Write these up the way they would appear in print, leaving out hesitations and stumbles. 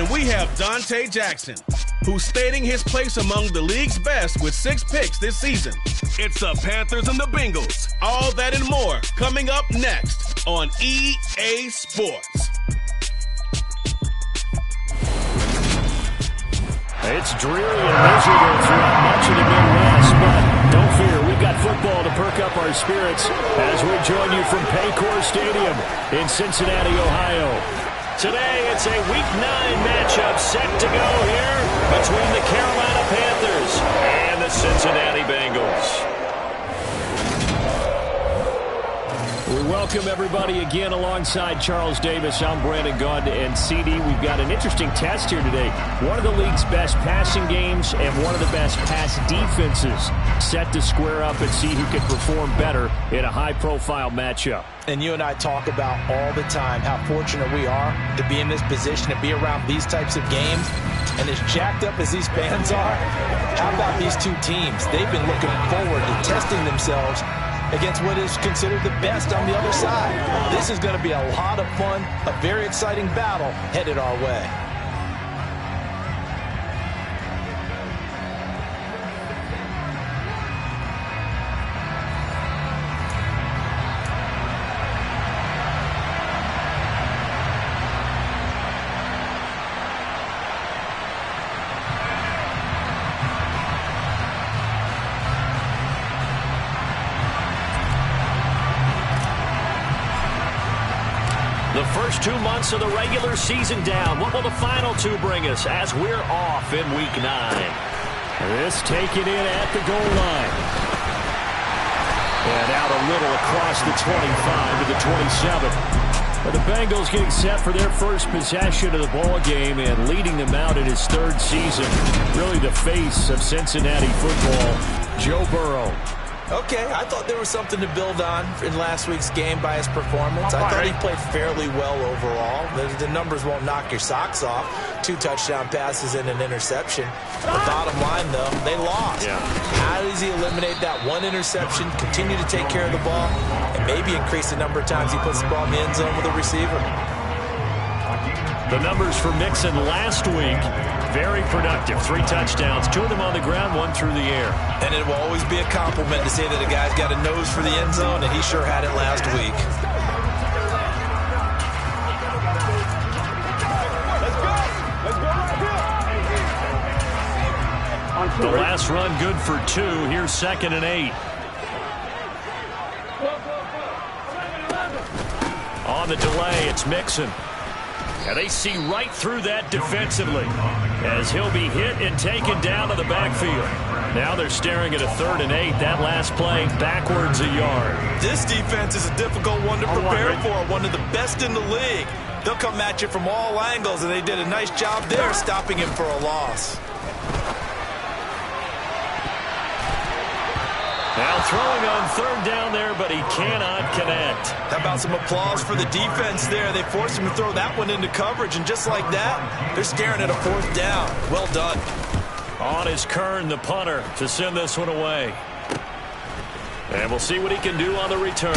And we have Dante Jackson, who's stating his place among the league's best with 6 picks this season. It's the Panthers and the Bengals. All that and more coming up next on EA Sports. It's dreary and miserable throughout much of the Midwest, but don't fear, we've got football to perk up our spirits as we join you from Paycor Stadium in Cincinnati, Ohio. Today, it's a Week 9 matchup set to go here between the Carolina Panthers and the Cincinnati Bengals. We welcome everybody again alongside Charles Davis. I'm Brandon Gunn, and CD, we've got an interesting test here today. One of the league's best passing games and one of the best pass defenses set to square up and see who can perform better in a high-profile matchup. And you and I talk about all the time how fortunate we are to be in this position and be around these types of games. And as jacked up as these fans are, how about these two teams? They've been looking forward to testing themselves against what is considered the best on the other side. This is going to be a lot of fun, a very exciting battle headed our way. The first 2 months of the regular season down. What will the final 2 bring us as we're off in Week 9? This taken in at the goal line. And out a little across the 25 to the 27. But the Bengals getting set for their first possession of the ball game and leading them out in his 3rd season. Really the face of Cincinnati football, Joe Burrow. Okay, I thought there was something to build on in last week's game by his performance. I thought he played fairly well overall. The numbers won't knock your socks off. 2 touchdown passes and an interception. The bottom line, though, they lost. Yeah. How does he eliminate that 1 interception, continue to take care of the ball, and maybe increase the number of times he puts the ball in the end zone with a receiver? The numbers for Mixon last week, very productive. 3 touchdowns, 2 of them on the ground, 1 through the air. And it will always be a compliment to say that a guy's got a nose for the end zone, and he sure had it last week. The last run good for 2. Here's 2nd and 8. On the delay, it's Mixon. And they see right through that defensively as he'll be hit and taken down to the backfield. Now they're staring at a 3rd and 8. That last play backwards a yard. This defense is a difficult one to prepare for. One of the best in the league. They'll come at you from all angles, and they did a nice job there stopping him for a loss. Now throwing on 3rd down there, but he cannot connect. How about some applause for the defense there? They forced him to throw that one into coverage, and just like that, they're staring at a 4th down. Well done. On is Kern, the punter, to send this one away. And we'll see what he can do on the return.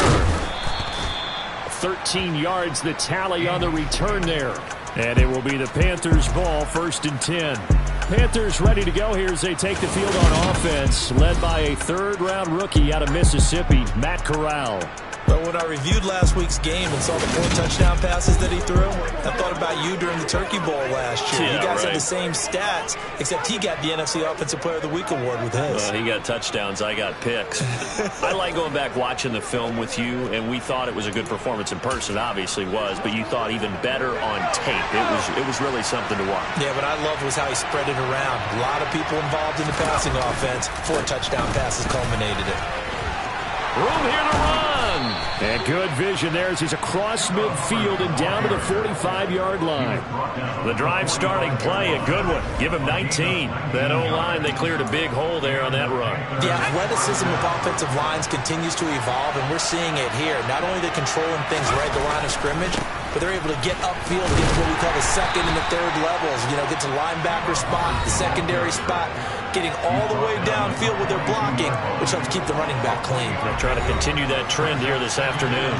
13 yards, the tally on the return there. And it will be the Panthers' ball, 1st and 10. Panthers ready to go here as they take the field on offense, led by a 3rd-round rookie out of Mississippi, Matt Corral. But when I reviewed last week's game and saw the 4 touchdown passes that he threw, I thought about you during the Turkey Bowl last year. Yeah, you guys right. had the same stats, except he got the NFC Offensive Player of the Week award with his. Well, he got touchdowns, I got picks. I like going back watching the film with you, and we thought it was a good performance in person. It obviously was, but you thought even better on tape. It was really something to watch. Yeah, what I loved was how he spread it around. A lot of people involved in the passing offense. 4 touchdown passes culminated it. Room here to run. And good vision there as he's across midfield and down to the 45-yard line. The drive starting play, a good one. Give him 19. That O-line, they cleared a big hole there on that run. The athleticism of offensive lines continues to evolve, and we're seeing it here. Not only are they controlling things right at the line of scrimmage, but they're able to get upfield, get to what we call the 2nd and the 3rd levels. You know, get to linebacker spot, the secondary spot, getting all the way downfield with their blocking, which helps keep the running back clean. They'll try to continue that trend here this afternoon.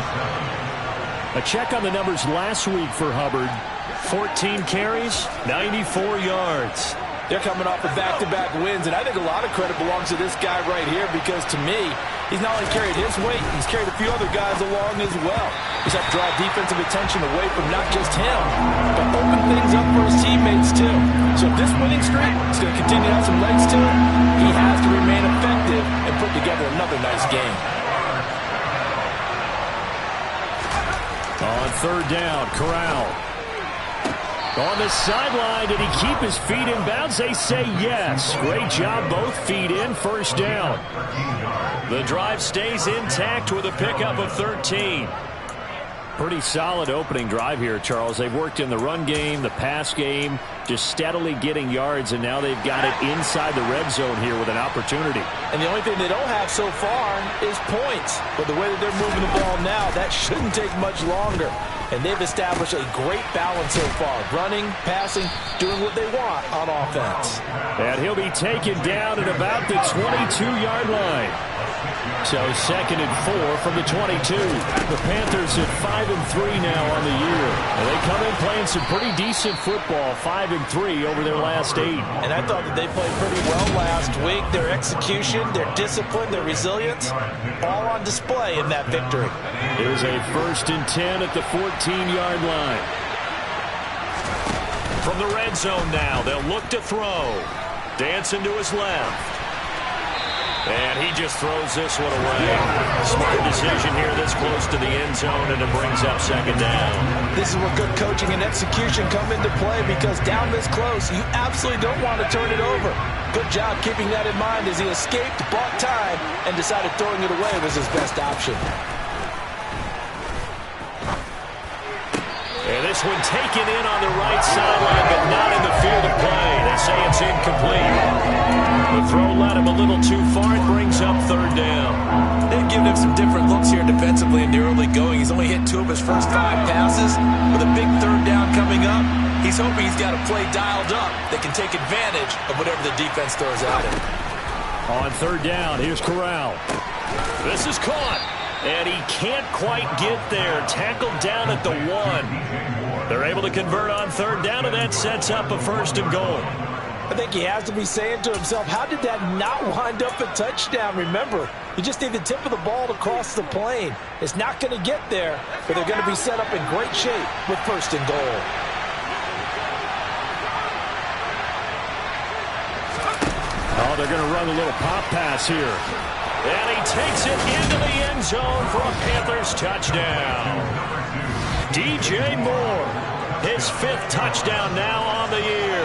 A check on the numbers last week for Hubbard. 14 carries, 94 yards. They're coming off of back-to-back wins, and I think a lot of credit belongs to this guy right here because, to me, he's not only carried his weight, he's carried a few other guys along as well. He's helped draw defensive attention away from not just him, but open things up for his teammates, too. So if this winning streak is going to continue to have some legs to it, he has to remain effective and put together another nice game. On third down, Corral. On the sideline, did he keep his feet in bounds? They say yes. Great job, both feet in, first down. The drive stays intact with a pickup of 13. Pretty solid opening drive here, Charles. They've worked in the run game, the pass game, just steadily getting yards, and now they've got it inside the red zone here with an opportunity. And the only thing they don't have so far is points. But the way that they're moving the ball now, that shouldn't take much longer. And they've established a great balance so far. Running, passing, doing what they want on offense. And he'll be taken down at about the 22-yard line. So 2nd and 4 from the 22. The Panthers at 5-3 now on the year. And they come in playing some pretty decent football, 5-3 over their last 8. And I thought that they played pretty well last week. Their execution, their discipline, their resilience, all on display in that victory. Here's a 1st and 10 at the 14-yard line. From the red zone now, they'll look to throw. Dancing to his left. And he just throws this one away. Smart decision here this close to the end zone, and it brings up 2nd down. This is where good coaching and execution come into play because down this close, you absolutely don't want to turn it over. Good job keeping that in mind as he escaped, bought time, and decided throwing it away was his best option. And this one taken in on the right sideline, but not in the field of play. They say it's incomplete. The throw led him a little too far. It brings up 3rd down. They've given him some different looks here defensively in the early going. He's only hit 2 of his first 5 passes. With a big 3rd down coming up, he's hoping he's got a play dialed up that can take advantage of whatever the defense throws at him. On 3rd down, here's Corral. This is caught. And he can't quite get there. Tackled down at the 1. They're able to convert on 3rd down, and that sets up a 1st and goal. I think he has to be saying to himself, how did that not wind up a touchdown? Remember, you just need the tip of the ball to cross the plane. It's not going to get there, but they're going to be set up in great shape with 1st and goal. Oh, they're going to run a little pop pass here. And he takes it into the end zone for a Panthers touchdown. DJ Moore, his 5th touchdown now on the year.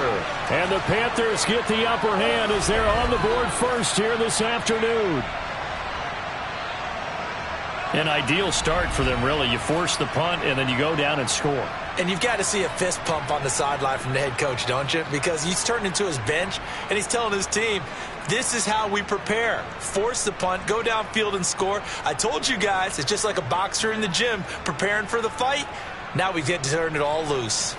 And the Panthers get the upper hand as they're on the board first here this afternoon. An ideal start for them, really. You force the punt, and then you go down and score. And you've got to see a fist pump on the sideline from the head coach, don't you? Because he's turned into his bench, and he's telling his team, this is how we prepare. Force the punt, go downfield and score. I told you guys, it's just like a boxer in the gym preparing for the fight. Now we get to turn it all loose.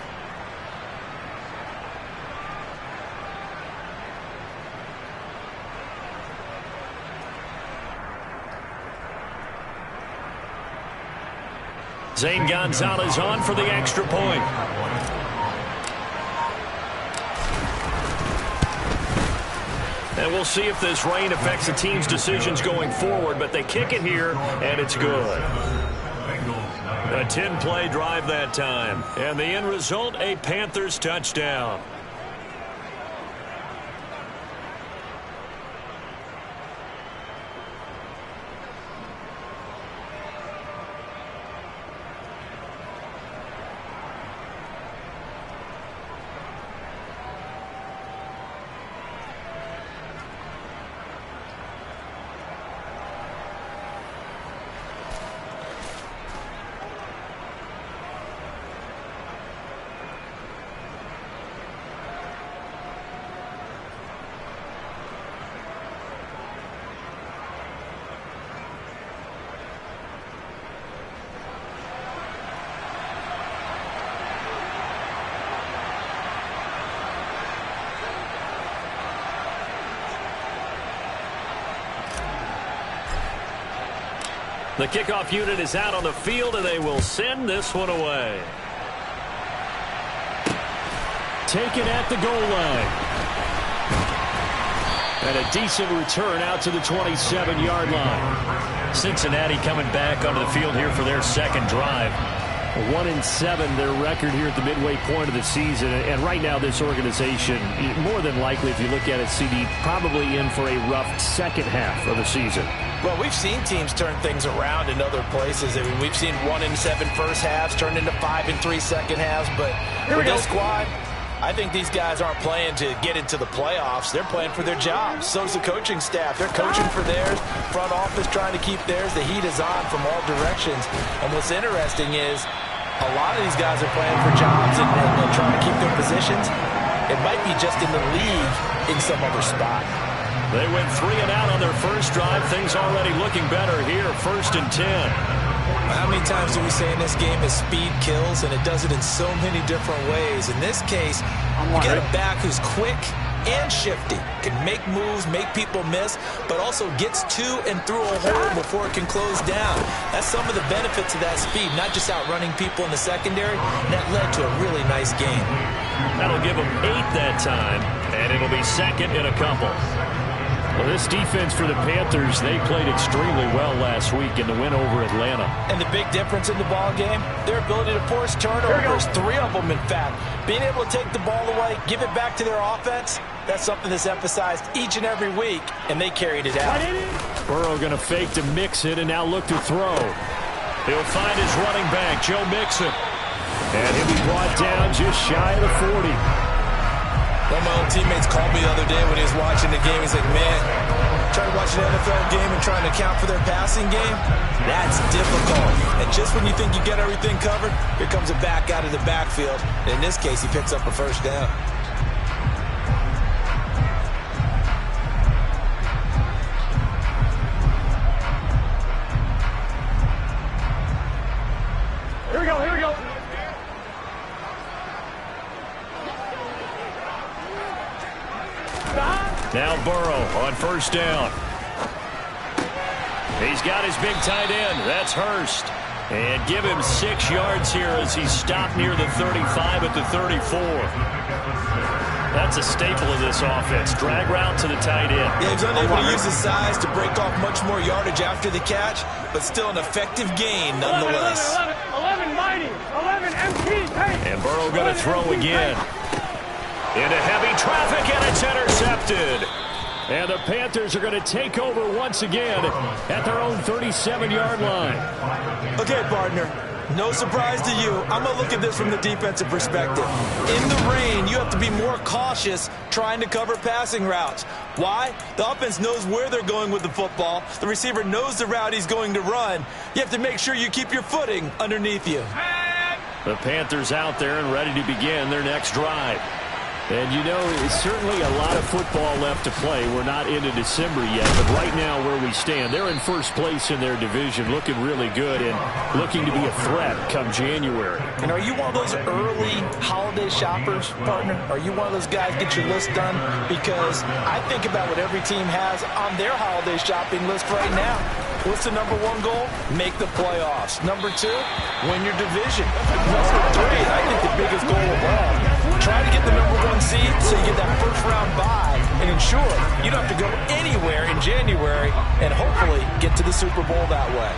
Zane Gonzalez on for the extra point. And we'll see if this rain affects the team's decisions going forward, but they kick it here, and it's good. A 10-play drive that time. And the end result, a Panthers touchdown. The kickoff unit is out on the field, and they will send this one away. taken at the goal line. And a decent return out to the 27-yard line. Cincinnati coming back onto the field here for their second drive. 1-7 their record here at the midway point of the season. And right now this organization, more than likely, if you look at it, CD, probably in for a rough second half of the season. Well, we've seen teams turn things around in other places. I mean, we've seen 1-7 first halves turn into 5-3 second halves. But for this squad, I think these guys aren't playing to get into the playoffs. They're playing for their jobs. So's the coaching staff. They're coaching for theirs. Front office trying to keep theirs. The heat is on from all directions. And what's interesting is a lot of these guys are playing for jobs and trying to keep their positions. It might be just in the league in some other spot. They went 3 and out on their first drive. Things already looking better here. 1st and 10. How many times do we say in this game is speed kills, and it does it in so many different ways. In this case, you get a back who's quick and shifty, can make moves, make people miss, but also gets to and through a hole before it can close down. That's some of the benefits of that speed, not just outrunning people in the secondary, and that led to a really nice game. That'll give them 8 that time, and it'll be second in a couple. Well, this defense for the Panthers, they played extremely well last week in the win over Atlanta. And the big difference in the ball game, their ability to force turnovers, 3 of them, in fact. Being able to take the ball away, give it back to their offense, that's something that's emphasized each and every week, and they carried it out. Burrow going to fake to Mixon and now look to throw. He'll find his running back, Joe Mixon. And he'll be brought down just shy of the 40. One of my old teammates called me the other day when he was watching the game. He's like, man, trying to watch an NFL game and trying to account for their passing game, that's difficult. And just when you think you get everything covered, here comes a back out of the backfield. And in this case, he picks up a first down. Here we go, here we go. Now Burrow on first down. He's got his big tight end. That's Hurst. And give him 6 yards here as he's stopped near the 35 at the 34. That's a staple of this offense. Drag route to the tight end. Yeah, he's unable to use his size to break off much more yardage after the catch, but still an effective gain nonetheless. 11 mighty, 11 MP. Hey. And Burrow going to throw again. Into heavy traffic, and it's intercepted. And the Panthers are going to take over once again at their own 37-yard line. Okay, partner, no surprise to you. I'm going to look at this from the defensive perspective. In the rain, you have to be more cautious trying to cover passing routes. Why? The offense knows where they're going with the football. The receiver knows the route he's going to run. You have to make sure you keep your footing underneath you. The Panthers out there and ready to begin their next drive. And, you know, it's certainly a lot of football left to play. We're not into December yet, but right now where we stand, they're in first place in their division, looking really good and looking to be a threat come January. And are you one of those early holiday shoppers, partner? Are you one of those guys get your list done? Because I think about what every team has on their holiday shopping list right now. What's the number 1 goal? Make the playoffs. Number 2, win your division. Number 3, I think the biggest goal of all, try to get the number 1 seed so you get that first round bye and ensure you don't have to go anywhere in January and hopefully get to the Super Bowl that way.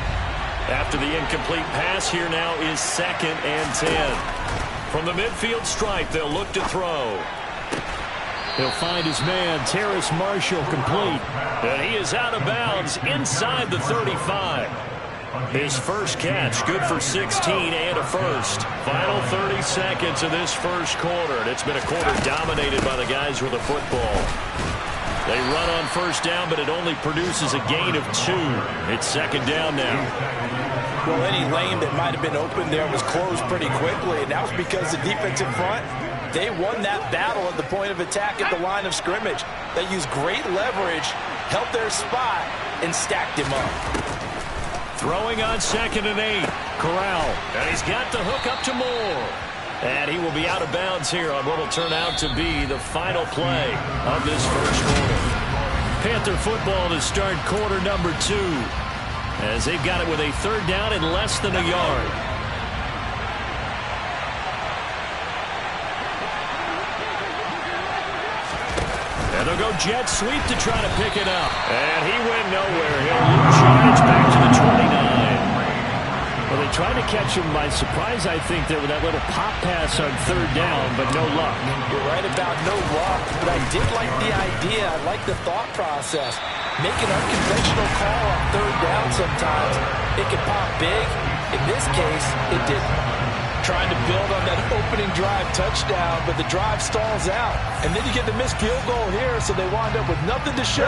After the incomplete pass, here now is 2nd and 10. From the midfield stripe, they'll look to throw. He'll find his man, Terrace Marshall, complete. And he is out of bounds inside the 35. His first catch, good for 16 and a first. Final 30 seconds of this first quarter, and it's been a quarter dominated by the guys with the football. They run on first down, but it only produces a gain of 2. It's 2nd down now. Well, any lane that might have been open there was closed pretty quickly, and that was because the defensive front, they won that battle at the point of attack at the line of scrimmage. They used great leverage, held their spot, and stacked him up. Throwing on 2nd and 8. Corral. And he's got the hook up to Moore. And he will be out of bounds here on what will turn out to be the final play of this first quarter. Panther football to start quarter number 2. As they've got it with a 3rd down and less than a yard. And they'll go jet sweep to try to pick it up. And he went nowhere. He'll lose yards back to the 29. Well, they tried to catch him by surprise, I think, there with that little pop pass on third down, but no luck. You're right about no luck, but I did like the idea. I like the thought process. Make an unconventional call on third down sometimes. It can pop big. In this case, it didn't. Trying to build on that opening drive touchdown, but the drive stalls out. And then you get the missed field goal here, so they wind up with nothing to show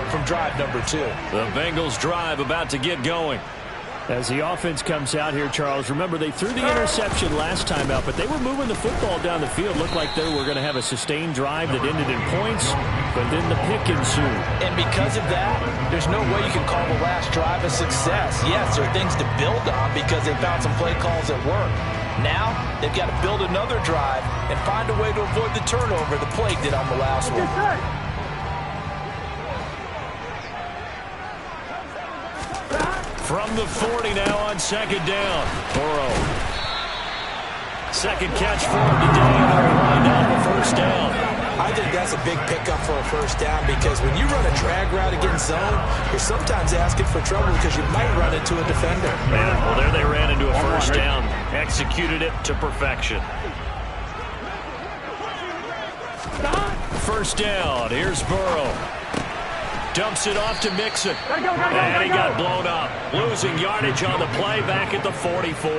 from drive number 2. The Bengals drive about to get going. As the offense comes out here, Charles, remember they threw the interception last time out, but they were moving the football down the field. Looked like they were going to have a sustained drive that ended in points, but then the pick ensued. And because of that, there's no way you can call the last drive a success. Yes, there are things to build on because they found some play calls that work. Now, they've got to build another drive and find a way to avoid the turnover the play did on the last one. From the 40 now on second down. Burrow. Second catch for him today, and they'll wind up a first down. I think that's a big pickup for a first down because when you run a drag route against zone, you're sometimes asking for trouble because you might run into a defender. Yeah, well, there they ran into a first down. Executed it to perfection. First down. Here's Burrow. Dumps it off to Mixon. And he got blown up. Losing yardage on the play back at the 44.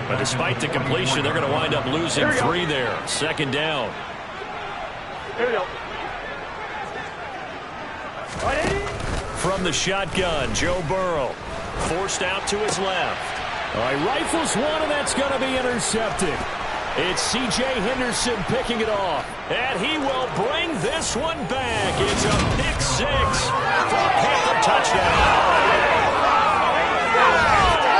But despite the completion, they're going to wind up losing 3 there. Second down. Here we go. From the shotgun, Joe Burrow. Forced out to his left. All right, rifles one, and that's going to be intercepted. It's C.J. Henderson picking it off. And he will bring this one back. It's a pick 6 for a Panther touchdown.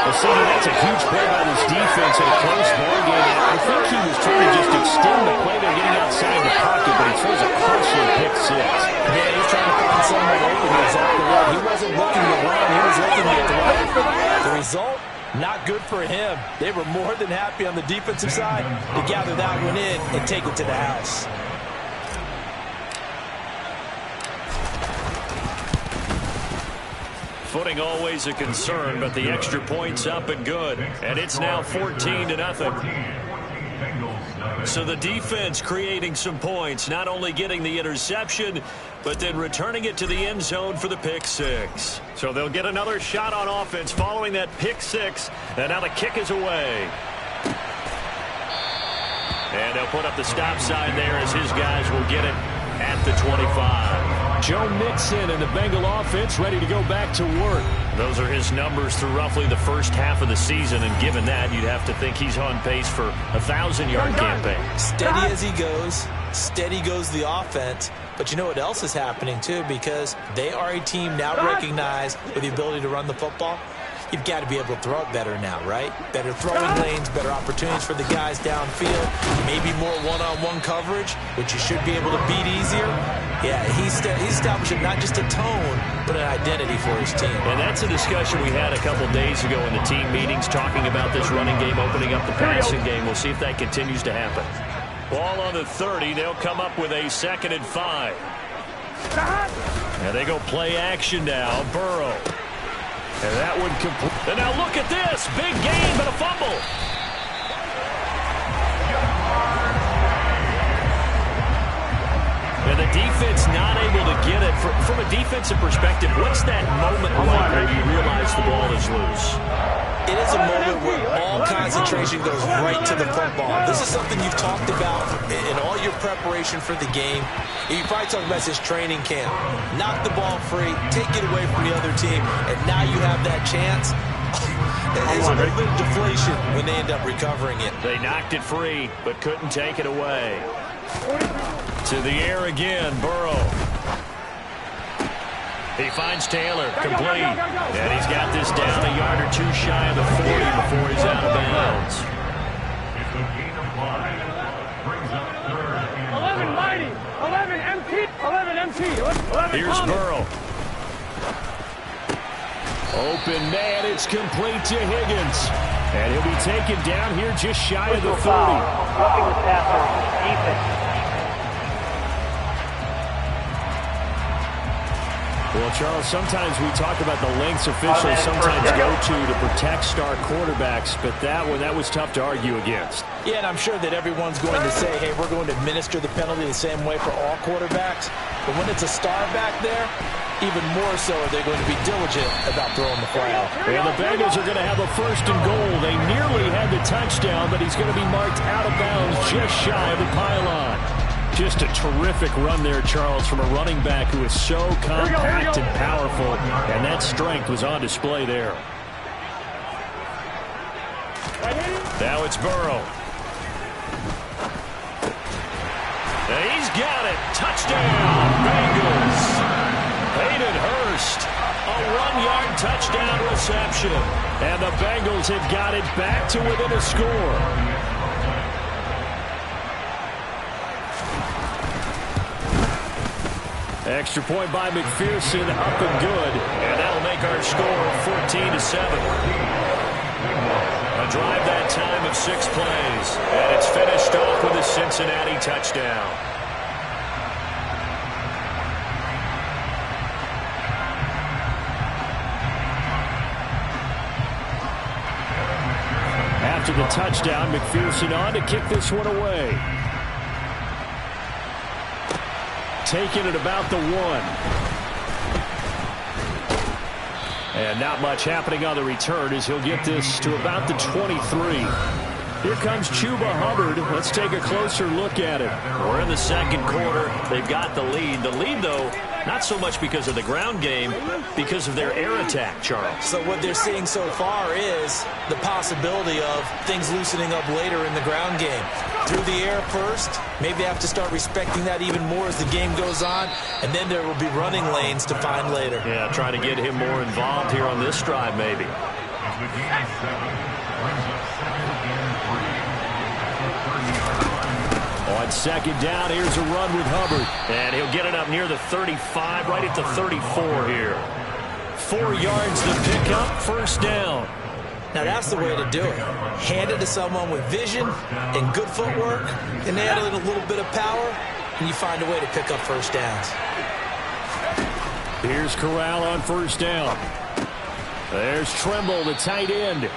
Well, CD, that's a huge play by this defense in a close ball game. I think he was trying to just extend the play. They're getting outside the pocket, but he throws a costly pick 6. Yeah, he's trying to find someone open. Exactly right. He wasn't looking to run. He was looking to throw. The result? Not good for him. They were more than happy on the defensive side to gather that one in and take it to the house. Footing always a concern, but the extra point's up and good. And it's now 14-0. So the defense creating some points, not only getting the interception, but then returning it to the end zone for the pick 6. So they'll get another shot on offense following that pick 6. And now the kick is away. And they'll put up the stop sign there as his guys will get it at the 25. Joe Mixon and the Bengal offense ready to go back to work. Those are his numbers through roughly the first half of the season, and given that, you'd have to think he's on pace for a 1,000-yard campaign. Steady as he goes. Steady goes the offense. But you know what else is happening, too, because they are a team now recognized with the ability to run the football. You've got to be able to throw it better now, right? Better throwing lanes, better opportunities for the guys downfield, maybe more one-on-one coverage, which you should be able to beat easier. Yeah, he's establishing not just a tone, but an identity for his team. And that's a discussion we had a couple days ago in the team meetings, talking about this running game, opening up the passing game. We'll see if that continues to happen. Ball on the 30. They'll come up with a 2nd and 5. And they go play action now. Burrow. And that one complete. And now look at this. Big gain, but a fumble. And the defense not able to get it. From a defensive perspective, what's that moment like where you realize the ball is loose? It is a moment where all concentration goes right to the football. This is something you've talked about in all your preparation for the game. You probably talked about this training camp. Knock the ball free, take it away from the other team, and now you have that chance. It's a little bit of deflation when they end up recovering it. They knocked it free, but couldn't take it away. To the air again, Burrow. He finds Taylor, complete, and he's got this down a yard or 2 shy of the 40 before he's out of bounds. 11 mighty, 11 MT, 11 MT. Here's Burrow. Open man, it's complete to Higgins. And he'll be taken down here just shy of the 30. Roughing the passer, defense. Well, Charles, sometimes we talk about the lengths officials sometimes go to protect star quarterbacks, but that was tough to argue against. Yeah, and I'm sure that everyone's going to say, hey, we're going to administer the penalty the same way for all quarterbacks. But when it's a star back there, even more so are they going to be diligent about throwing the flag. And the Bengals are going to have a 1st and goal. They nearly had the touchdown, but he's going to be marked out of bounds just shy of the pylon. Just a terrific run there, Charles, from a running back who is so compact and powerful, and that strength was on display there. Now it's Burrow. He's got it. Touchdown, Bengals. Hayden Hurst, a 1-yard touchdown reception. And the Bengals have got it back to within a score. Extra point by McPherson, up and good. And that'll make our score 14-7. A drive that time of 6 plays. And it's finished off with a Cincinnati touchdown. After the touchdown, McPherson on to kick this one away. Taking it about the 1. And not much happening on the return as he'll get this to about the 23. Here comes Chuba Hubbard. Let's take a closer look at it. We're in the 2nd quarter. They've got the lead. The lead, though, not so much because of the ground game, because of their air attack, Charles. So what they're seeing so far is the possibility of things loosening up later in the ground game. Through the air first, maybe they have to start respecting that even more as the game goes on, and then there will be running lanes to find later. Yeah, try to get him more involved here on this drive, maybe. On 2nd down, here's a run with Hubbard. And he'll get it up near the 35, right at the 34 here. 4 yards to pick up, 1st down. Now that's the way to do it. Hand it to someone with vision and good footwork, and add a little bit of power, and you find a way to pick up 1st downs. Here's Corral on 1st down. There's Tremble, the tight end.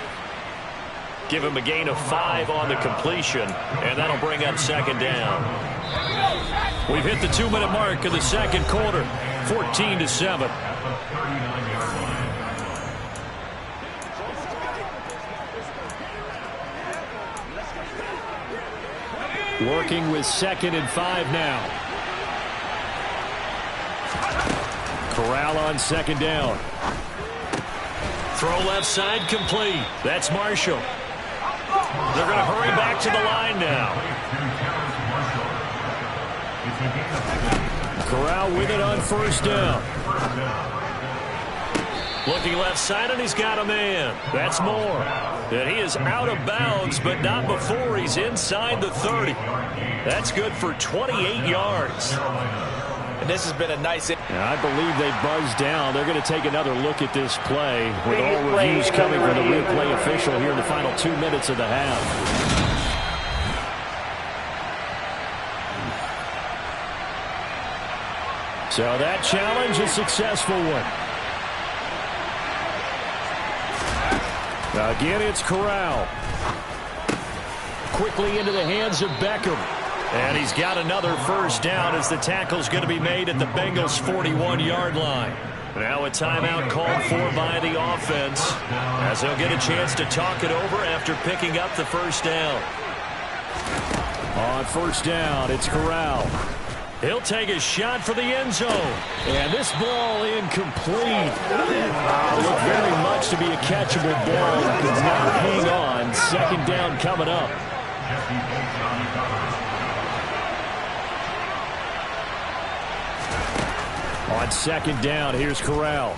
Give him a gain of 5 on the completion, and that'll bring up 2nd down. We've hit the 2-minute mark of the 2nd quarter, 14-7. Working with 2nd and 5 now. Corral on 2nd down. Throw left side complete. That's Marshall. They're going to hurry back to the line now. Corral with it on 1st down. Looking left side, and he's got a man. That's Moore. And he is out of bounds, but not before he's inside the 30. That's good for 28 yards. And this has been a nice... I believe they buzzed down. They're going to take another look at this play with all reviews coming from the replay official here in the final 2 minutes of the half. So that challenge, a successful one. Again, it's Corral. Quickly into the hands of Beckham. And he's got another 1st down as the tackle's going to be made at the Bengals' 41-yard line. Now a timeout called for by the offense as they'll get a chance to talk it over after picking up the 1st down. On 1st down, it's Corral. He'll take a shot for the end zone. And this ball incomplete. Looked very much to be a catchable ball. Does not hang on. 2nd down coming up. On 2nd down, here's Corral.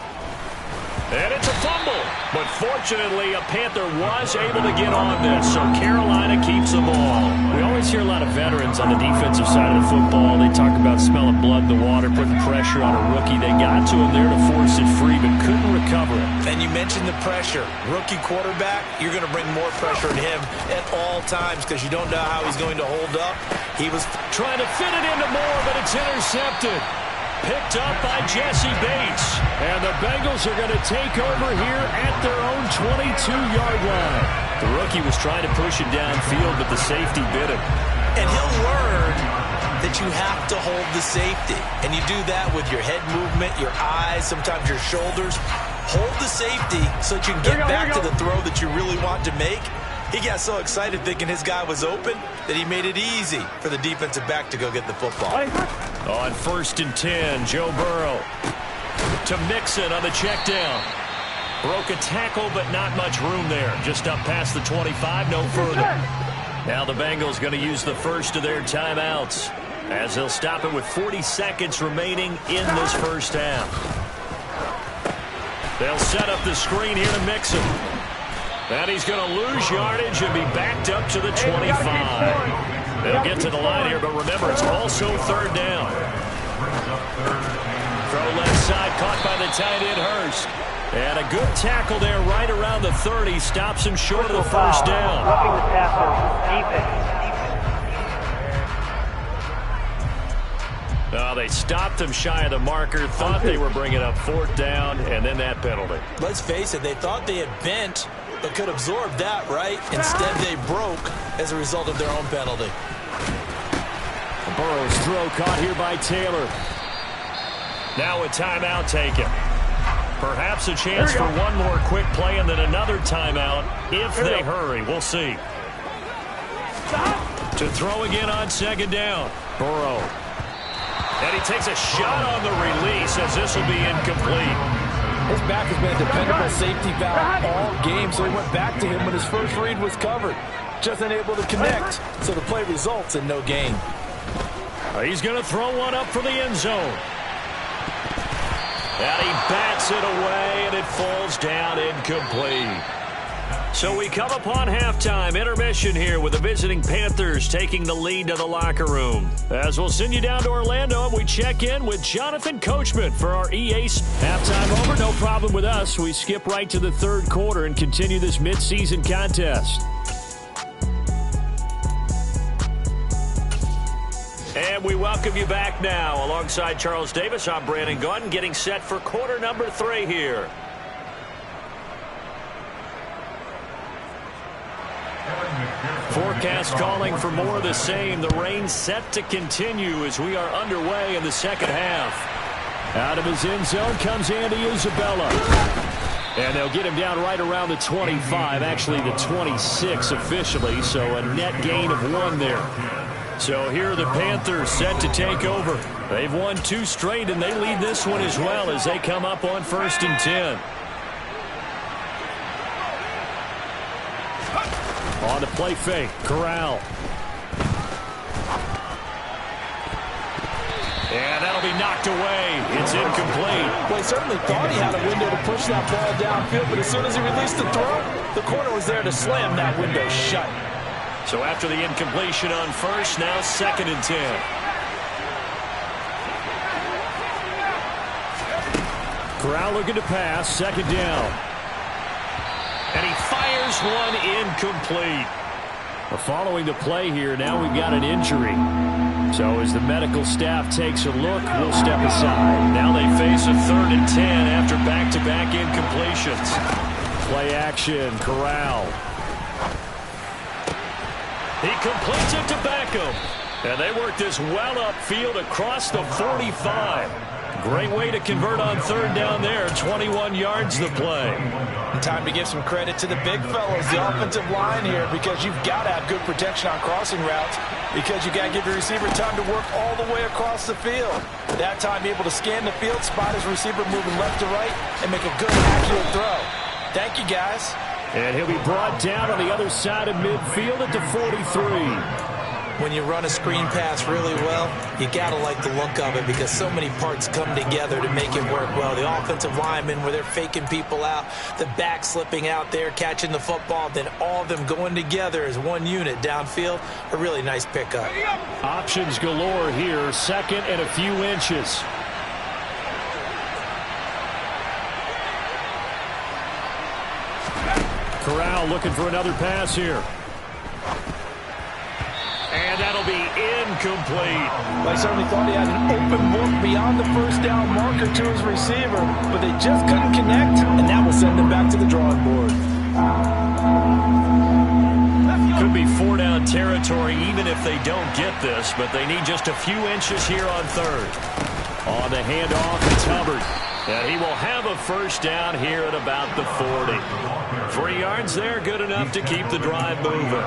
And it's a fumble. But fortunately, a Panther was able to get on this, so Carolina keeps the ball. We always hear a lot of veterans on the defensive side of the football. They talk about smelling blood in the water, putting pressure on a rookie. They got to him there to force it free, but couldn't recover it. And you mentioned the pressure. Rookie quarterback, you're going to bring more pressure on him at all times because you don't know how he's going to hold up. He was trying to fit it into Moore, but it's intercepted. picked up by Jesse Bates. And the Bengals are going to take over here at their own 22-yard line. The rookie was trying to push it downfield, but the safety bit him. And he'll learn that you have to hold the safety. And you do that with your head movement, your eyes, sometimes your shoulders. Hold the safety so that you can get back to the throw that you really want to make. He got so excited thinking his guy was open that he made it easy for the defensive back to go get the football. On 1st and 10, Joe Burrow to Mixon on the check down. Broke a tackle, but not much room there. Just up past the 25, no further. Now the Bengals going to use the first of their timeouts as they'll stop it with 40 seconds remaining in this first half. They'll set up the screen here to Mixon. And he's going to lose yardage and be backed up to the 25. They'll get to the line here, but remember, it's also 3rd down. Throw left side, caught by the tight end, Hurst. And a good tackle there right around the 30. Stops him short of the first down. Roughing the passer, defense. They stopped him shy of the marker, thought they were bringing up 4th down, and then that penalty. Let's face it, they thought they had bent but could absorb that, right? Instead, they broke as a result of their own penalty. Burrow's throw caught here by Taylor. Now a timeout taken. Perhaps a chance for one more quick play and then another timeout if they hurry. We'll see. To throw again on 2nd down. Burrow. And he takes a shot on the release as this will be incomplete. His back has been a dependable safety valve all game, so he went back to him when his first read was covered. Just unable to connect, so the play results in no gain. He's going to throw one up for the end zone. And he bats it away, and it falls down incomplete. So we come upon halftime intermission here with the visiting Panthers taking the lead to the locker room. As we'll send you down to Orlando, and we check in with Jonathan Coachman for our EA. Halftime over, no problem with us. We skip right to the 3rd quarter and continue this midseason contest. And we welcome you back now. Alongside Charles Davis, I'm Brandon Gunn, getting set for quarter number 3 here. Forecast calling for more of the same. The rain set to continue as we are underway in the second half. Out of his end zone comes Andy Isabella. And they'll get him down right around the 25, actually the 26 officially, so a net gain of 1 there. So here are the Panthers set to take over. They've won 2 straight, and they lead this one as well as they come up on 1st and 10. On the play fake, Corral. And that'll be knocked away. It's incomplete. Well, he certainly thought he had a window to push that ball downfield, but as soon as he released the throw, the corner was there to slam that window shut. So after the incompletion on 1st, now 2nd and 10. Corral looking to pass, 2nd down. And he fires one incomplete. Following the play here, now we've got an injury. So as the medical staff takes a look, we'll step aside. Now they face a 3rd and 10 after back-to-back incompletions. Play action, Corral. He completes it to Beckham. And they work this well upfield across the 45. Great way to convert on 3rd down there. 21 yards the play. Time to give some credit to the big fellows, the offensive line here, because you've got to have good protection on crossing routes, because you got to give your receiver time to work all the way across the field. That time, be able to scan the field, spot his receiver moving left to right, and make a good, accurate throw. Thank you, guys. And he'll be brought down on the other side of midfield at the 43. When you run a screen pass really well, you got to like the look of it because so many parts come together to make it work well. The offensive linemen, where they're faking people out, the back slipping out there, catching the football, then all of them going together as one unit downfield. A really nice pickup. Options galore here, 2nd and a few inches. Corral looking for another pass here. And that'll be incomplete. I certainly thought he had an open book beyond the first down marker to his receiver, but they just couldn't connect, and that will send him back to the drawing board. Could be 4-down territory even if they don't get this, but they need just a few inches here on third. On the handoff, it's Hubbard. And he will have a first down here at about the 40. 3 yards there, good enough to keep the drive moving.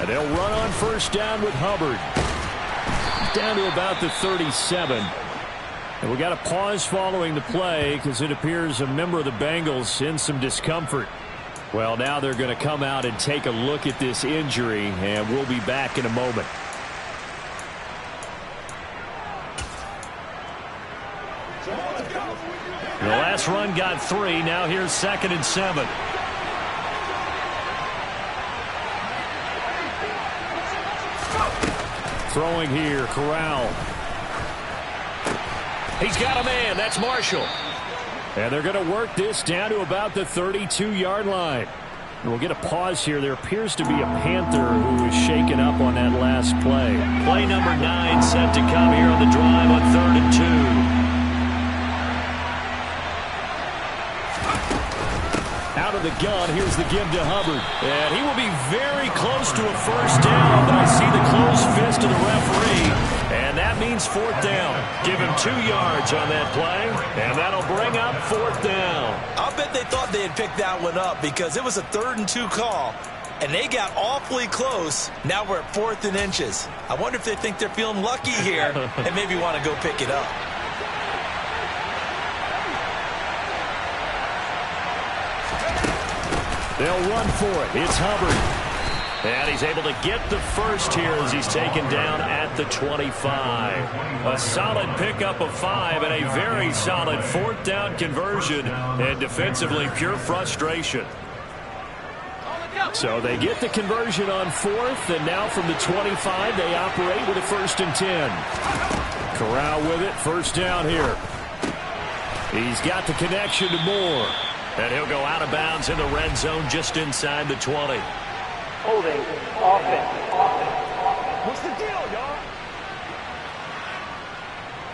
And they'll run on first down with Hubbard. Down to about the 37. And we got a pause following the play because it appears a member of the Bengals in some discomfort. Well, now they're going to come out and take a look at this injury, and we'll be back in a moment. The last run got 3. Now here's 2nd and 7. Throwing here, Corral. He's got a man. That's Marshall. And they're going to work this down to about the 32-yard line. And we'll get a pause here. There appears to be a Panther who is shaken up on that last play. Play number 9 set to come here on the drive on 3rd and 2. Out of the gun, here's the give to Hubbard. And he will be very close to a first down, but I see the closed fist of the referee. And that means 4th down. Give him 2 yards on that play, and that'll bring up 4th down. I'll bet they thought they had picked that one up because it was a 3rd and 2 call, and they got awfully close. Now we're at 4th and inches. I wonder if they think they're feeling lucky here and maybe want to go pick it up. They'll run for it. It's Hubbard. And he's able to get the first here as he's taken down at the 25. A solid pickup of 5 and a very solid 4th down conversion. And defensively, pure frustration. So they get the conversion on 4th, and now from the 25, they operate with a 1st and 10. Corral with it, first down here. He's got the connection to Moore. And he'll go out of bounds in the red zone just inside the 20. Holding, offense. What's the deal,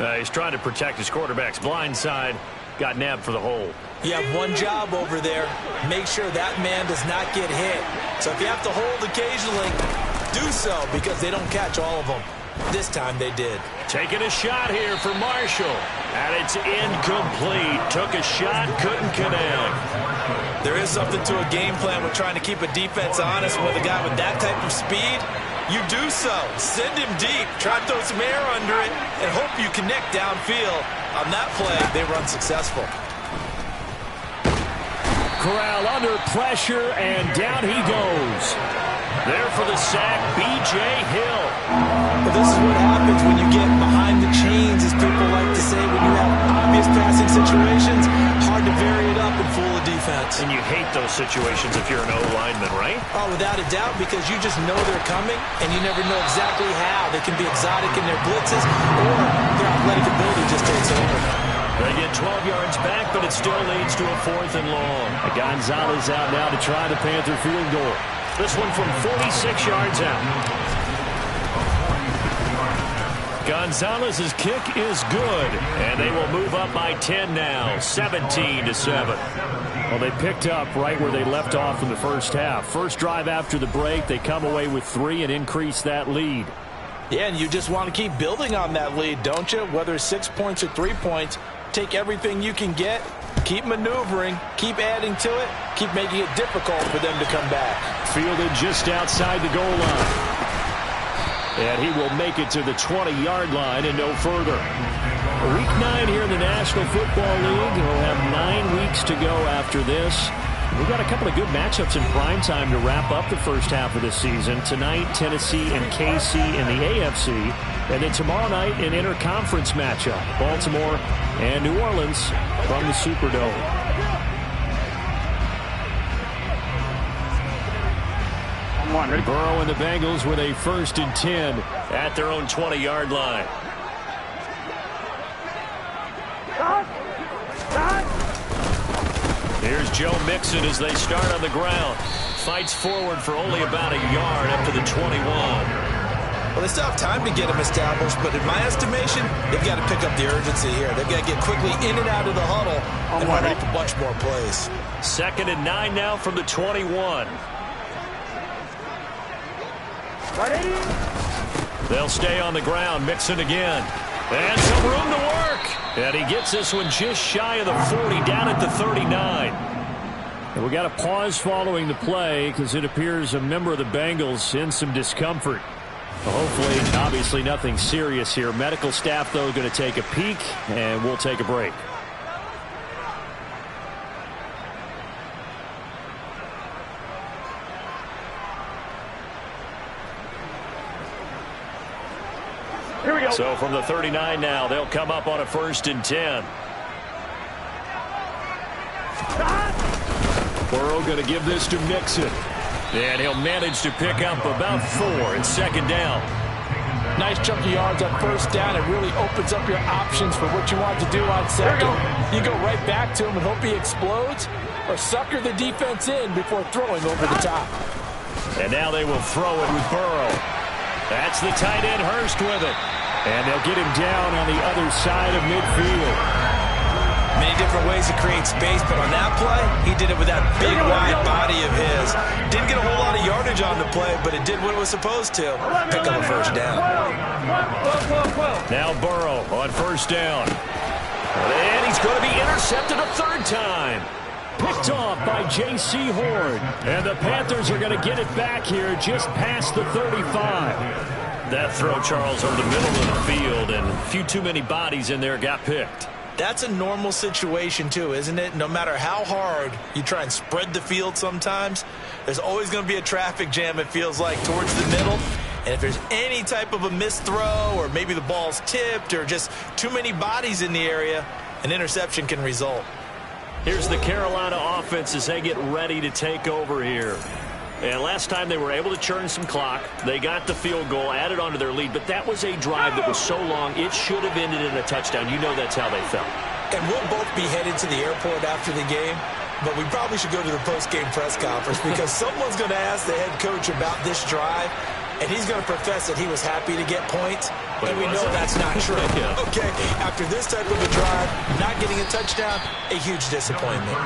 y'all? He's trying to protect his quarterback's blind side. Got nabbed for the hold. You have one job over there. Make sure that man does not get hit. So if you have to hold occasionally, do so because they don't catch all of them. This time they did. Taking a shot here for Marshall. And it's incomplete. Took a shot, couldn't connect. There is something to a game plan with trying to keep a defense honest with a guy with that type of speed. You do so. Send him deep. Try to throw some air under it and hope you connect downfield. On that play, they run successful. Corral under pressure, and down he goes. There for the sack, B.J. Hill. But this is what happens when you get behind the chains, as people like to say, when you have obvious passing situations. Hard to vary it up and fool a defense. And you hate those situations if you're an O-lineman, right? Oh, without a doubt, because you just know they're coming, and you never know exactly how. They can be exotic in their blitzes, or their athletic ability just takes over. They get 12 yards back, but it still leads to a 4th and long. Gonzalez out now to try the Panther field goal. This one from 46 yards out. Gonzalez's kick is good, and they will move up by 10 now, 17-7. Well, they picked up right where they left off in the first half. First drive after the break, they come away with 3 and increase that lead. Yeah, and you just want to keep building on that lead, don't you? Whether it's 6 points or 3 points, take everything you can get, keep maneuvering, keep adding to it, keep making it difficult for them to come back. Fielded just outside the goal line. And he will make it to the 20-yard line and no further. Week 9 here in the National Football League. We'll have 9 weeks to go after this. We've got a couple of good matchups in prime time to wrap up the first half of the season. Tonight, Tennessee and KC in the AFC. And then tomorrow night, an interconference matchup. Baltimore and New Orleans from the Superdome. Burrow and the Bengals with a 1st and 10 at their own 20-yard line. Here's Joe Mixon as they start on the ground. Fights forward for only about a yard up to the 21. Well, they still have time to get him established, but in my estimation, they've got to pick up the urgency here. They've got to get quickly in and out of the huddle and run off a bunch more plays. 2nd and 9 now from the 21. They'll stay on the ground. Mixon again. And some room to work. And he gets this one just shy of the 40, down at the 39. And we got a pause following the play because it appears a member of the Bengals in some discomfort. Well, hopefully, obviously nothing serious here. Medical staff, though, going to take a peek, and we'll take a break. Here we go. So from the 39 now, they'll come up on a 1st and 10. Burrow going to give this to Mixon. And he'll manage to pick up about 4 in 2nd down. Nice chunky yards on 1st down. It really opens up your options for what you want to do on 2nd. You go right back to him and hope he explodes, or sucker the defense in before throwing over the top. And now they will throw it with Burrow. That's the tight end, Hurst, with it. And they'll get him down on the other side of midfield. Many different ways to create space, but on that play, he did it with that big, wide body of his. Didn't get a whole lot of yardage on the play, but it did what it was supposed to. Pick up a 1st down. Now Burrow on 1st down. And he's going to be intercepted a 3rd time. Picked off by J.C. Horn. And the Panthers are going to get it back here just past the 35. That throw, Charles, over the middle of the field, and a few too many bodies in there got picked. That's a normal situation, too, isn't it? No matter how hard you try and spread the field sometimes, there's always going to be a traffic jam, it feels like, towards the middle. And if there's any type of a missed throw, or maybe the ball's tipped, or just too many bodies in the area, an interception can result. Here's the Carolina offense as they get ready to take over here. And last time they were able to churn some clock. They got the field goal, added onto their lead. But that was a drive that was so long, it should have ended in a touchdown. You know that's how they felt. And we'll both be headed to the airport after the game. But we probably should go to the post-game press conference because someone's going to ask the head coach about this drive. And he's going to profess that he was happy to get points. But we know that's not true. Yeah. Okay, after this type of a drive, not getting a touchdown, a huge disappointment.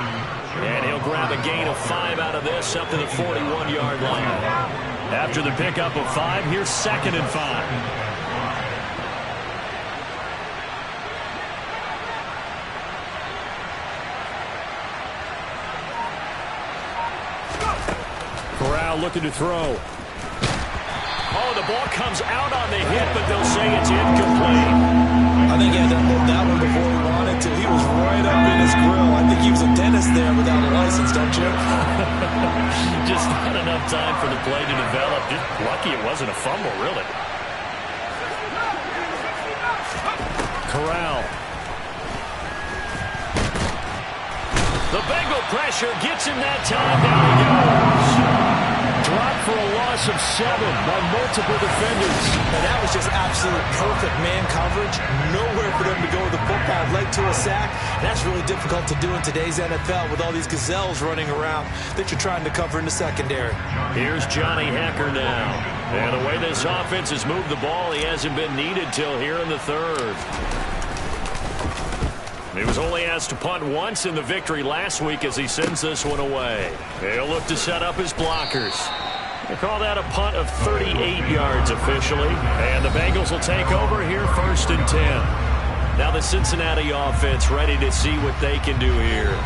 And he'll grab a gain of 5 out of this up to the 41-yard line. After the pickup of 5, here's 2nd and 5. Corral looking to throw. Oh, the ball comes out on the hit, but they'll say it's incomplete. I think he had to hold that one before he wanted to. He was right up in his grill. I think he was a dentist there without a license, don't you? Just not enough time for the play to develop. Just lucky it wasn't a fumble, really. Corral. The Bengal pressure gets him that time. Down he goes. Dropped for a loss of 7 by multiple defenders. And that was just absolute perfect man coverage. Nowhere for them to go with the football. Led to a sack. That's really difficult to do in today's NFL with all these gazelles running around that you're trying to cover in the secondary. Here's Johnny Hecker now. And the way this offense has moved the ball, he hasn't been needed till here in the 3rd. He was only asked to punt once in the victory last week as he sends this one away. He'll look to set up his blockers. They call that a punt of 38 yards officially. And the Bengals will take over here 1st and 10. Now the Cincinnati offense ready to see what they can do here.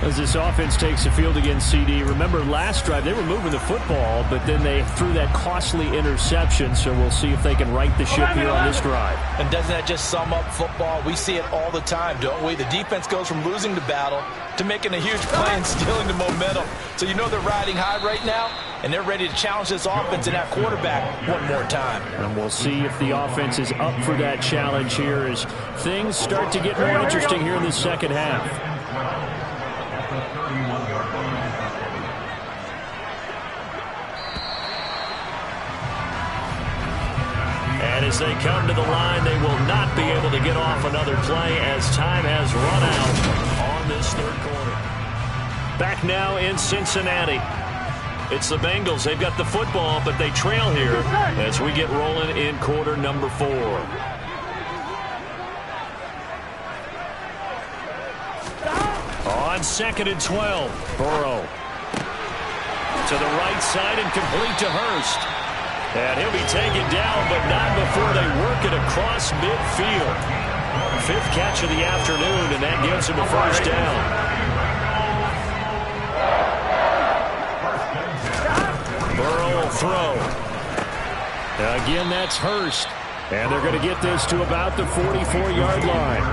As this offense takes the field against CD, remember last drive they were moving the football, but then they threw that costly interception, so we'll see if they can right the ship here on this drive. And doesn't that just sum up football? We see it all the time, don't we? The defense goes from losing the battle to making a huge play and stealing the momentum. So you know they're riding high right now, and they're ready to challenge this offense and that quarterback one more time. And we'll see if the offense is up for that challenge here as things start to get more interesting here in the second half. And as they come to the line, they will not be able to get off another play as time has run out on this 3rd quarter. Back now in Cincinnati. It's the Bengals. They've got the football, but they trail here as we get rolling in quarter number 4. On 2nd and 12, Burrow. To the right side and complete to Hurst. And he'll be taken down, but not before they work it across midfield. 5th catch of the afternoon, and that gives him a first down. Burrow will throw. Again, that's Hurst. And they're going to get this to about the 44-yard line.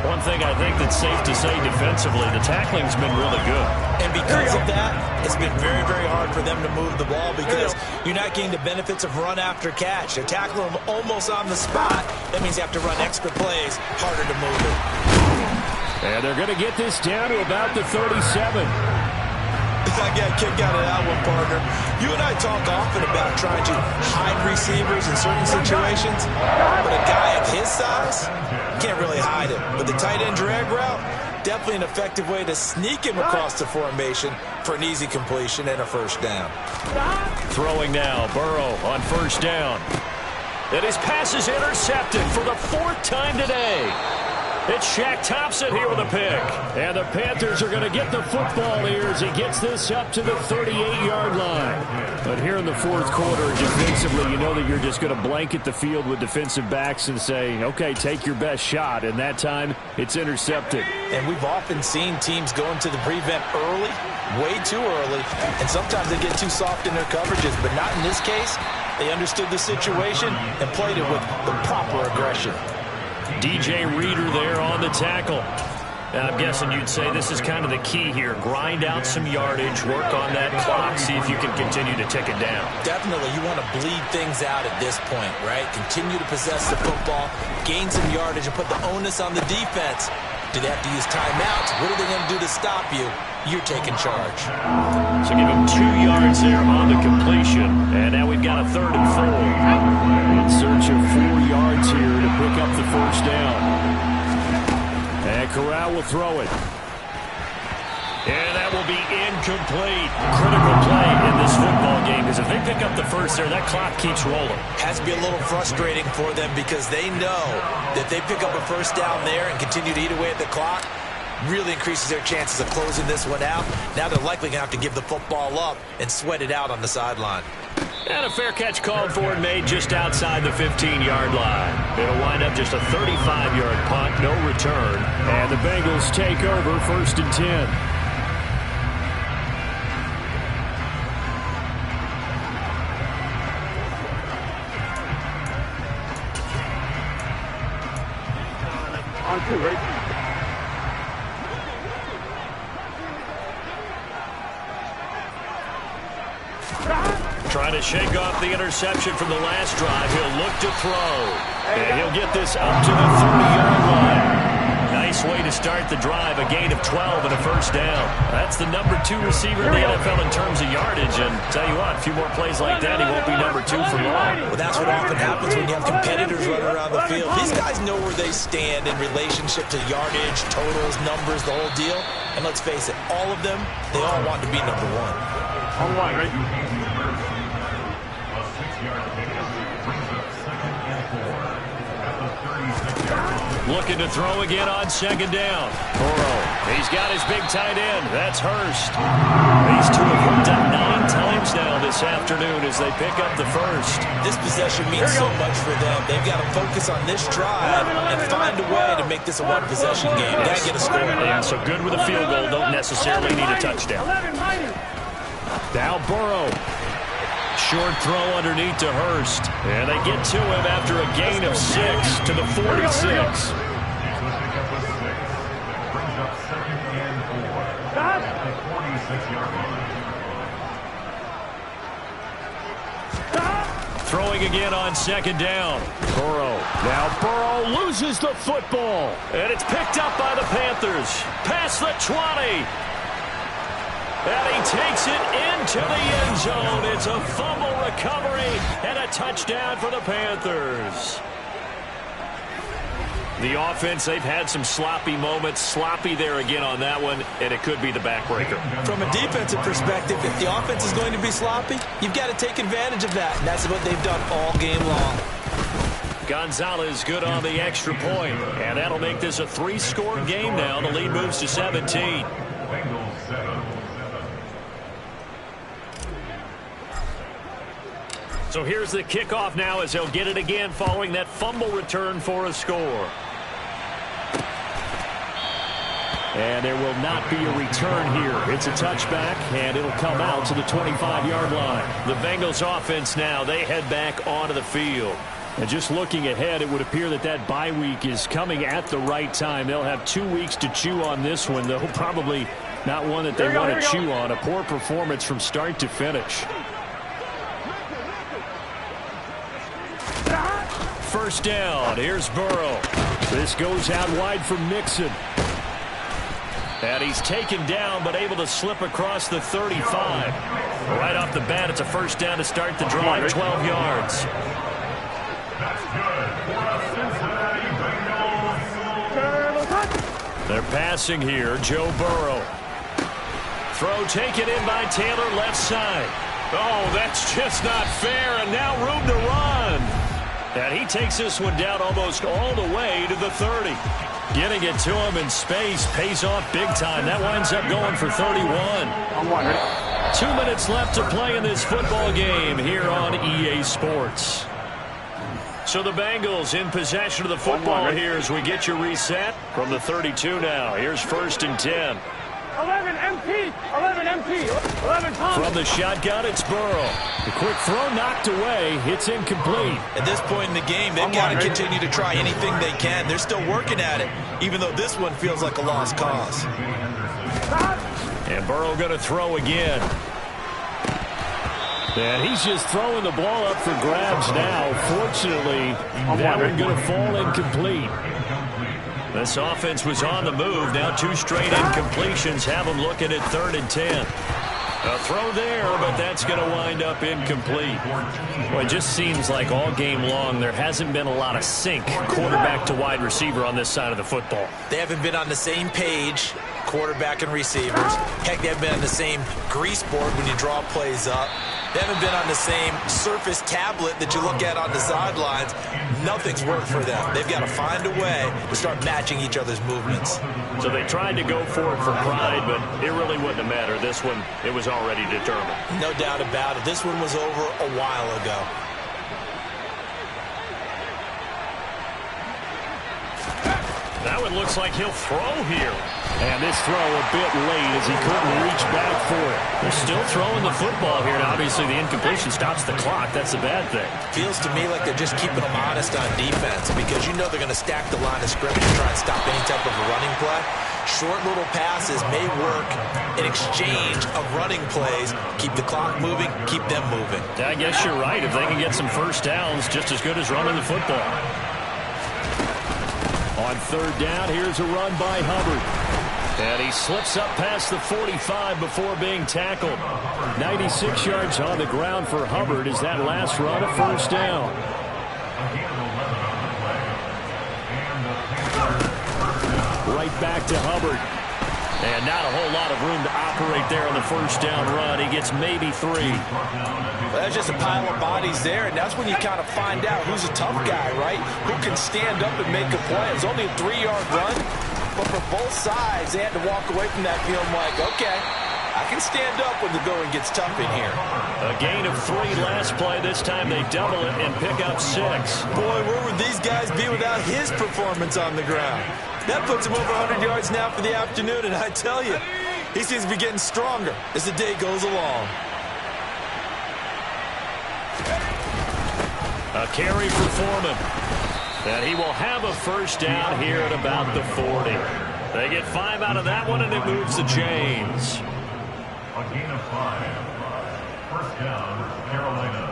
One thing I think that's safe to say defensively, the tackling's been really good. And because of that, it's been very, very hard for them to move the ball because you're not getting the benefits of run after catch. They're tackling them almost on the spot. That means you have to run extra plays, harder to move it. And they're going to get this down to about the 37. I got a kick out of that one, partner. You and I talk often about trying to hide receivers in certain situations, but a guy of his size, you can't really hide him. But the tight end drag route, definitely an effective way to sneak him across the formation for an easy completion and a first down. Throwing now, Burrow on first down. And his pass is intercepted for the 4th time today. It's Shaq Thompson here with a pick. And the Panthers are going to get the football here as he gets this up to the 38-yard line. But here in the 4th quarter, defensively, you know that you're just going to blanket the field with defensive backs and say, okay, take your best shot. And that time, it's intercepted. And we've often seen teams go into the prevent early, way too early, and sometimes they get too soft in their coverages. But not in this case. They understood the situation and played it with the proper aggression. DJ Reader there on the tackle. I'm guessing you'd say this is kind of the key here. Grind out some yardage, work on that clock, see if you can continue to tick it down. Definitely, you want to bleed things out at this point, right? Continue to possess the football, gain some yardage, and put the onus on the defense. Do they have to use timeouts? What are they going to do to stop you? You're taking charge. So give him 2 yards there on the completion. And now we've got a 3rd and 4. In search of 4 yards here to pick up the first down. And Corral will throw it. And that will be incomplete. Critical play in this football game because if they pick up the first there, that clock keeps rolling. Has to be a little frustrating for them because they know that they pick up a first down there and continue to eat away at the clock, really increases their chances of closing this one out. Now they're likely going to have to give the football up and sweat it out on the sideline. And a fair catch called for and made just outside the 15-yard line. It'll wind up just a 35-yard punt, no return. And the Bengals take over 1st and 10. On 2, right? Trying to shake off the interception from the last drive. He'll look to throw. And he'll get this up to the 30-yard line. Nice way to start the drive. A gain of 12 and a first down. That's the number 2 receiver in the NFL in terms of yardage. And tell you what, a few more plays like that, he won't be number 2 for long. Well, that's what often happens when you have competitors running around the field. These guys know where they stand in relationship to yardage, totals, numbers, the whole deal. And let's face it, all of them, they all want to be number 1. On 1, right? Looking to throw again on 2nd down. Burrow. He's got his big tight end. That's Hurst. These two have worked out 9 times now this afternoon as they pick up the first. This possession means so much for them. They've got to focus on this drive and find a way to make this a one-possession game. Got to get a score. Yeah, so good with a field goal. Don't necessarily need a touchdown. Now Burrow. Short throw underneath to Hurst. And they get to him after a gain of 6 to the 46. Throwing again on 2nd down. Burrow. Now Burrow loses the football. And it's picked up by the Panthers. Past the 20. And he takes it into the end zone. It's a fumble recovery and a touchdown for the Panthers. The offense, they've had some sloppy moments. Sloppy there again on that one, and it could be the backbreaker. From a defensive perspective, if the offense is going to be sloppy, you've got to take advantage of that. And that's what they've done all game long. Gonzalez good on the extra point, and that'll make this a 3-score game now. The lead moves to 17. So here's the kickoff now as they'll get it again following that fumble return for a score. And there will not be a return here. It's a touchback, and it'll come out to the 25-yard line. The Bengals offense now, they head back onto the field. And just looking ahead, it would appear that that bye week is coming at the right time. They'll have 2 weeks to chew on this one, though probably not one that they want to chew on. A poor performance from start to finish. First down. Here's Burrow. This goes out wide for Mixon. And he's taken down but able to slip across the 35. Right off the bat, it's a first down to start the drive, 12 yards. They're passing here. Joe Burrow. Throw taken in by Taylor, left side. Oh, that's just not fair, and now room to run. And he takes this one down almost all the way to the 30. Getting it to him in space pays off big time. That winds up going for 31. 2 minutes left to play in this football game here on EA Sports. So the Bengals in possession of the football here as we get you reset from the 32 now. Here's 1st and 10. 11 MT, 11 MT, 11 Thomas. From the shotgun, it's Burrow. The quick throw knocked away. It's incomplete. At this point in the game, they've got to continue to try anything they can. They're still working at it, even though this one feels like a lost cause. And Burrow going to throw again. And he's just throwing the ball up for grabs now. Fortunately, that one going to fall incomplete. This offense was on the move. Now 2 straight incompletions have them looking at 3rd and 10. A throw there, but that's going to wind up incomplete. Well, it just seems like all game long there hasn't been a lot of sync quarterback to wide receiver on this side of the football. They haven't been on the same page, quarterback and receivers. Heck, they haven't been on the same grease board when you draw plays up. They haven't been on the same surface tablet that you look at on the sidelines. Nothing's worked for them. They've got to find a way to start matching each other's movements. So they tried to go for it for pride, but it really wouldn't have mattered. This one, it was already determined. No doubt about it. This one was over a while ago. That one looks like he'll throw here. And this throw a bit late as he couldn't reach back for it. They're still throwing the football here. Now, obviously, the incompletion stops the clock. That's the bad thing. Feels to me like they're just keeping them honest on defense because you know they're going to stack the line of scrimmage and try and stop any type of a running play. Short little passes may work in exchange of running plays. Keep the clock moving, keep them moving. I guess you're right. If they can get some first downs, just as good as running the football. On 3rd down, here's a run by Hubbard. And he slips up past the 45 before being tackled. 96 yards on the ground for Hubbard as that last run a first down. Right back to Hubbard. And not a whole lot of room to operate there on the first down run. He gets maybe 3. Well, that's just a pile of bodies there, and that's when you kind of find out who's a tough guy, right? Who can stand up and make a play. It's only a 3-yard run, but for both sides, they had to walk away from that feeling like, okay, I can stand up when the going gets tough in here. A gain of 3 last play. This time they double it and pick up 6. Boy, where would these guys be without his performance on the ground? That puts him over 100 yards now for the afternoon, and I tell you, he seems to be getting stronger as the day goes along. A carry for Foreman. And he will have a first down here at about the 40. They get 5 out of that one, and it moves the chains. A gain of 5. First down, Carolina.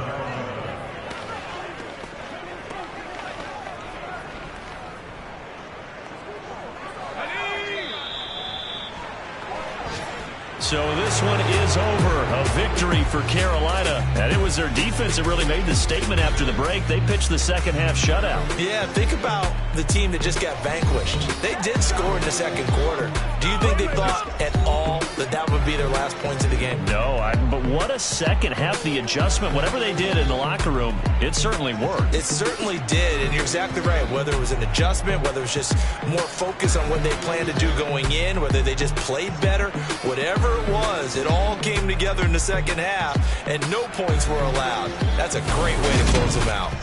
So this one is over. A victory for Carolina. And it was their defense that really made the statement after the break. They pitched the second half shutout. Yeah, think about the team that just got vanquished. They did score in the second quarter. Do you think they thought at all that that would be their last points of the game? No, but what a second half. The adjustment, whatever they did in the locker room, it certainly worked. It certainly did, and you're exactly right. Whether it was an adjustment, whether it was just more focus on what they planned to do going in, whether they just played better, whatever it was, it all came together in the second half, and no points were allowed. That's a great way to close them out.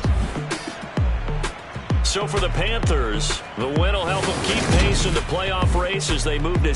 So for the Panthers, the win will help them keep pace in the playoff race as they move to